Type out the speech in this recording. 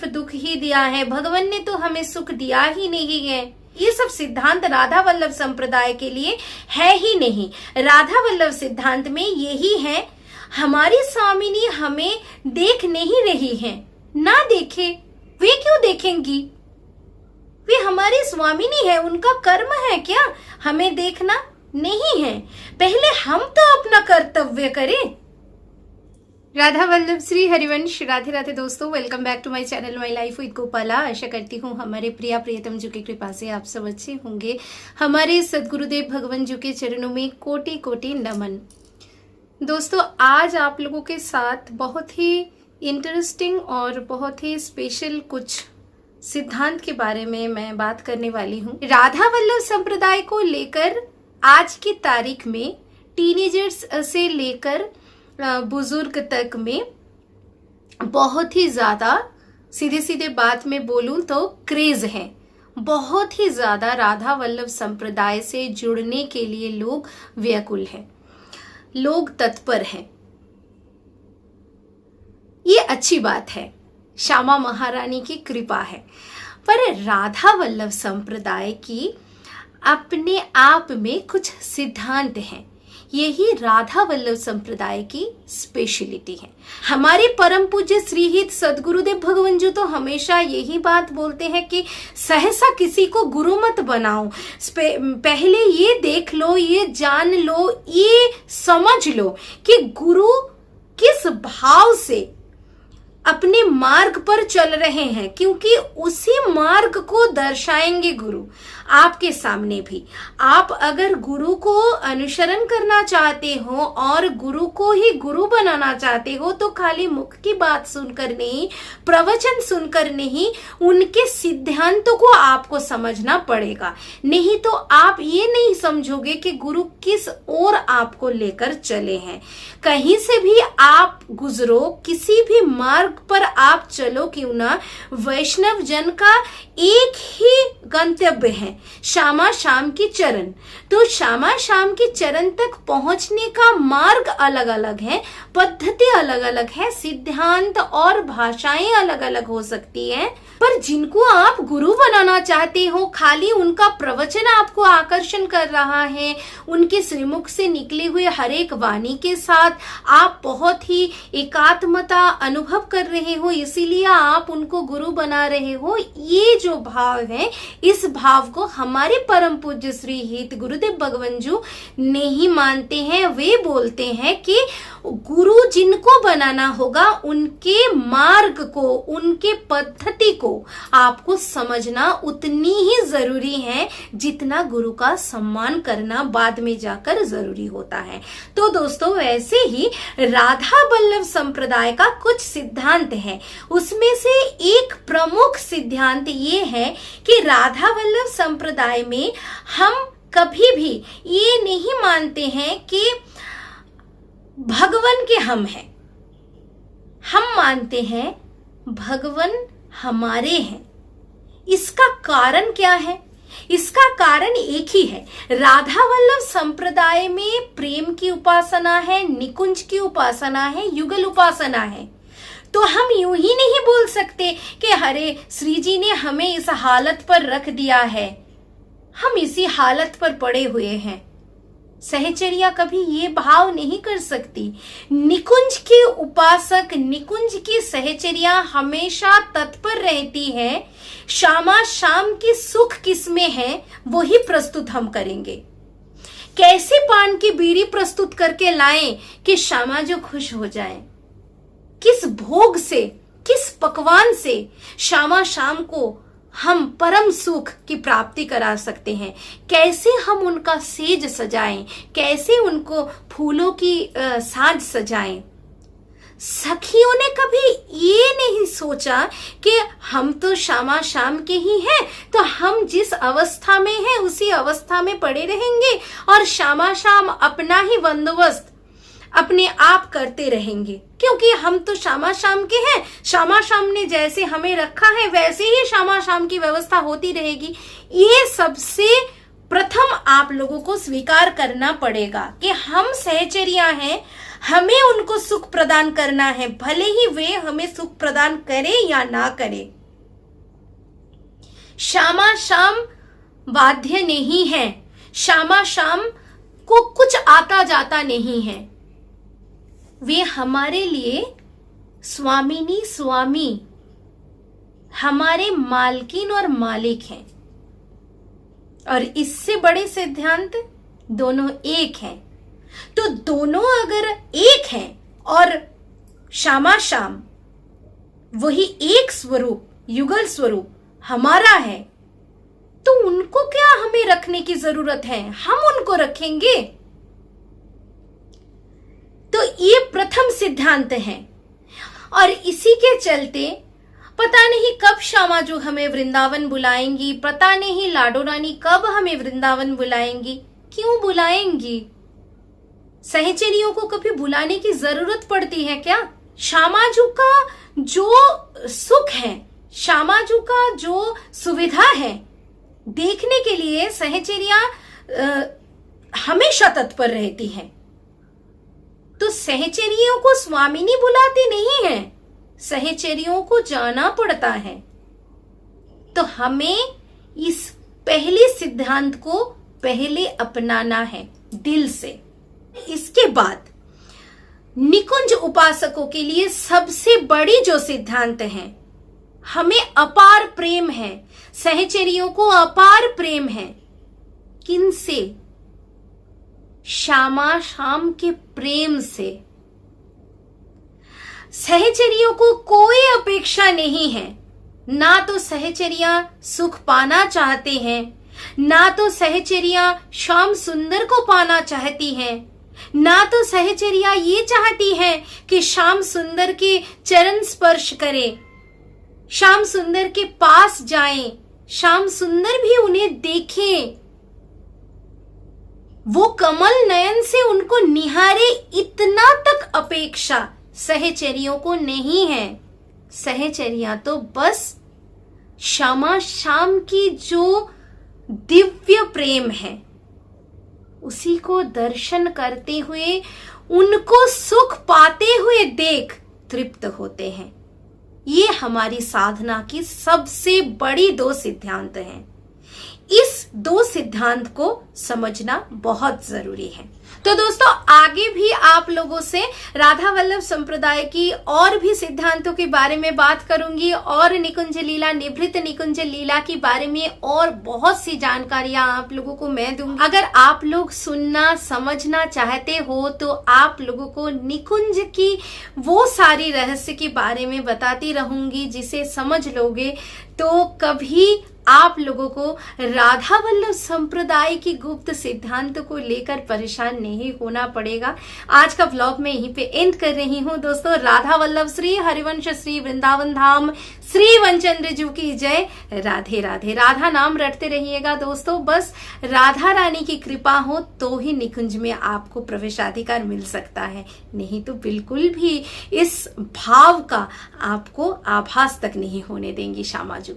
सिर्फ दुख ही दिया है, भगवान ने तो हमें सुख दिया ही नहीं है। ये सब सिद्धांत राधा वल्लभ संप्रदाय के लिए है ही नहीं। राधा वल्लभ सिद्धांत में यही है, हमारी स्वामिनी हमें देख नहीं रही है, ना देखे, वे क्यों देखेंगी? वे हमारी स्वामिनी है, उनका कर्म है क्या हमें देखना? नहीं है। पहले हम तो अपना कर्तव्य करें। राधा वल्लभ श्री हरिवंश। राधे राधे दोस्तों, welcome back to my channel my life with Gopala. आशा करती हूँ हमारे प्रिया प्रियतम जी की कृपा से आप सब अच्छे होंगे। हमारे सदगुरुदेव भगवान जी के चरणों में कोटि कोटि नमन। दोस्तों, आज आप लोगों के साथ बहुत ही इंटरेस्टिंग और बहुत ही स्पेशल कुछ सिद्धांत के बारे में मैं बात करने वाली हूँ। राधा वल्लभ संप्रदाय को लेकर आज की तारीख में टीनेजर्स से लेकर बुजुर्ग तक में बहुत ही ज्यादा, सीधे सीधे बात में बोलूं तो क्रेज है। बहुत ही ज्यादा राधा वल्लभ संप्रदाय से जुड़ने के लिए लोग व्याकुल हैं, लोग तत्पर हैं। ये अच्छी बात है, श्यामा महारानी की कृपा है। पर राधा वल्लभ संप्रदाय की अपने आप में कुछ सिद्धांत हैं। यही राधा वल्लभ संप्रदाय की स्पेशलिटी है। हमारे परम पूज्य श्रीहित सदगुरुदेव भगवान जी तो हमेशा यही बात बोलते हैं कि सहसा किसी को गुरु मत बनाओ, पहले ये देख लो, ये जान लो, ये समझ लो कि गुरु किस भाव से अपने मार्ग पर चल रहे हैं, क्योंकि उसी मार्ग को दर्शाएंगे गुरु आपके सामने भी। आप अगर गुरु को अनुसरण करना चाहते हो और गुरु को ही गुरु बनाना चाहते हो तो खाली मुख की बात सुनकर नहीं, प्रवचन सुनकर नहीं, उनके सिद्धांतों को आपको समझना पड़ेगा। नहीं तो आप ये नहीं समझोगे कि गुरु किस ओर आपको लेकर चले हैं। कहीं से भी आप गुजरो, किसी भी मार्ग पर आप चलो क्यों ना, वैष्णव जन का एक ही गंतव्य है, श्यामा श्याम की चरण। तो श्यामा श्याम की चरण तक पहुंचने का मार्ग अलग अलग है, पद्धति अलग अलग है, सिद्धांत और भाषाएं अलग अलग हो सकती हैं। पर जिनको आप गुरु बनाना चाहते हो, खाली उनका प्रवचन आपको आकर्षण कर रहा है, उनके श्रीमुख से निकले हुए हर एक वाणी के साथ आप बहुत ही एकात्मता अनुभव कर रहे हो, इसीलिए आप उनको गुरु बना रहे हो, ये जो भाव है, इस भाव को हमारे परम पूज्य श्री हित गुरुदेव भगवान जी नहीं मानते हैं। वे बोलते हैं कि गुरु जिनको बनाना होगा उनके मार्ग को, उनके पद्धति को आपको समझना उतनी ही जरूरी है जितना गुरु का सम्मान करना बाद में जाकर जरूरी होता है। तो दोस्तों, वैसे ही राधा वल्लभ संप्रदाय का कुछ सिद्धांत है। उसमें से एक प्रमुख सिद्धांत ये है कि राधा वल्लभ संप्रदाय में हम कभी भी ये नहीं मानते हैं कि भगवान के हम हैं। हम मानते हैं भगवान हमारे हैं। इसका कारण क्या है? इसका कारण एक ही है। राधा वल्लभ संप्रदाय में प्रेम की उपासना है, निकुंज की उपासना है, युगल उपासना है। तो हम यूं ही नहीं बोल सकते कि हरे श्री जी ने हमें इस हालत पर रख दिया है, हम इसी हालत पर पड़े हुए हैं। सहचर्या कभी ये भाव नहीं कर सकती। निकुंज के उपासक, निकुंज की सहचर्या हमेशा तत्पर रहती है। श्यामा श्याम की सुख किसमें है वही प्रस्तुत हम करेंगे। कैसे पान की बीड़ी प्रस्तुत करके लाएं कि श्यामा जो खुश हो जाए, किस भोग से, किस पकवान से श्यामा श्याम को हम परम सुख की प्राप्ति करा सकते हैं। कैसे हम उनका सेज सजाएं, कैसे उनको फूलों की साज सजाएं। सखियों ने कभी ये नहीं सोचा कि हम तो श्यामा श्याम के ही हैं, तो हम जिस अवस्था में हैं उसी अवस्था में पड़े रहेंगे और श्यामा श्याम अपना ही बंदोबस्त अपने आप करते रहेंगे, क्योंकि हम तो श्यामा श्याम के हैं। श्यामा श्याम ने जैसे हमें रखा है वैसे ही श्यामा श्याम की व्यवस्था होती रहेगी। ये सबसे प्रथम आप लोगों को स्वीकार करना पड़ेगा कि हम सहचर्या हैं, हमें उनको सुख प्रदान करना है, भले ही वे हमें सुख प्रदान करें या ना करें। श्यामा शाम बाध्य नहीं है, श्यामा शाम को कुछ आता जाता नहीं है। वे हमारे लिए स्वामिनी स्वामी, हमारे मालकिन और मालिक हैं। और इससे बड़े सिद्धांत, दोनों एक हैं। तो दोनों अगर एक हैं और श्यामा शाम वही एक स्वरूप, युगल स्वरूप हमारा है, तो उनको क्या हमें रखने की जरूरत है? हम उनको रखेंगे। तो ये प्रथम सिद्धांत है। और इसी के चलते पता नहीं कब श्यामा जो हमें वृंदावन बुलाएंगी, पता नहीं लाडो रानी कब हमें वृंदावन बुलाएंगी। क्यों बुलाएंगी? सहचरियों को कभी बुलाने की जरूरत पड़ती है क्या? श्यामाजू का जो सुख है, श्यामाजू का जो सुविधा है, देखने के लिए सहचरियां हमेशा तत्पर रहती हैं। तो सहचरियों को स्वामिनी बुलाती नहीं है, सहचरियों को जाना पड़ता है। तो हमें इस पहले सिद्धांत को पहले अपनाना है दिल से। इसके बाद निकुंज उपासकों के लिए सबसे बड़ी जो सिद्धांत है, हमें अपार प्रेम है, सहचरियों को अपार प्रेम है। किनसे? श्यामा शाम के प्रेम से। सहचरियों को कोई अपेक्षा नहीं है, ना तो सहचरियां सुख पाना चाहते हैं, ना तो सहचरियां श्याम सुंदर को पाना चाहती हैं, ना तो सहचरियां ये चाहती हैं कि श्याम सुंदर के चरण स्पर्श करें, श्याम सुंदर के पास जाएं, श्याम सुंदर भी उन्हें देखें, वो कमल नयन से उनको निहारे, इतना तक अपेक्षा सहचरियों को नहीं है। सहचरियां तो बस श्यामा शाम की जो दिव्य प्रेम है उसी को दर्शन करते हुए, उनको सुख पाते हुए देख तृप्त होते हैं। ये हमारी साधना की सबसे बड़ी दो सिद्धांत हैं। इस दो सिद्धांत को समझना बहुत जरूरी है। तो दोस्तों, आगे भी आप लोगों से राधा वल्लभ संप्रदाय की और भी सिद्धांतों के बारे में बात करूंगी, और निकुंज लीला, निभृत निकुंज लीला के बारे में और बहुत सी जानकारियां आप लोगों को मैं दूंगी। अगर आप लोग सुनना समझना चाहते हो तो आप लोगों को निकुंज की वो सारी रहस्य के बारे में बताती रहूंगी, जिसे समझ लोगे तो कभी आप लोगों को राधा वल्लभ संप्रदाय की गुप्त सिद्धांत को लेकर परेशान नहीं होना पड़ेगा। आज का व्लॉग मैं यहीं पे एंड कर रही हूँ दोस्तों। राधा वल्लभ श्री हरिवंश श्री वृंदावन धाम श्री वनचंद्र जी की जय। राधे राधे। राधा नाम रटते रहिएगा दोस्तों। बस राधा रानी की कृपा हो तो ही निकुंज में आपको प्रवेशाधिकार मिल सकता है, नहीं तो बिल्कुल भी इस भाव का आपको आभास तक नहीं होने देंगी श्यामाजू।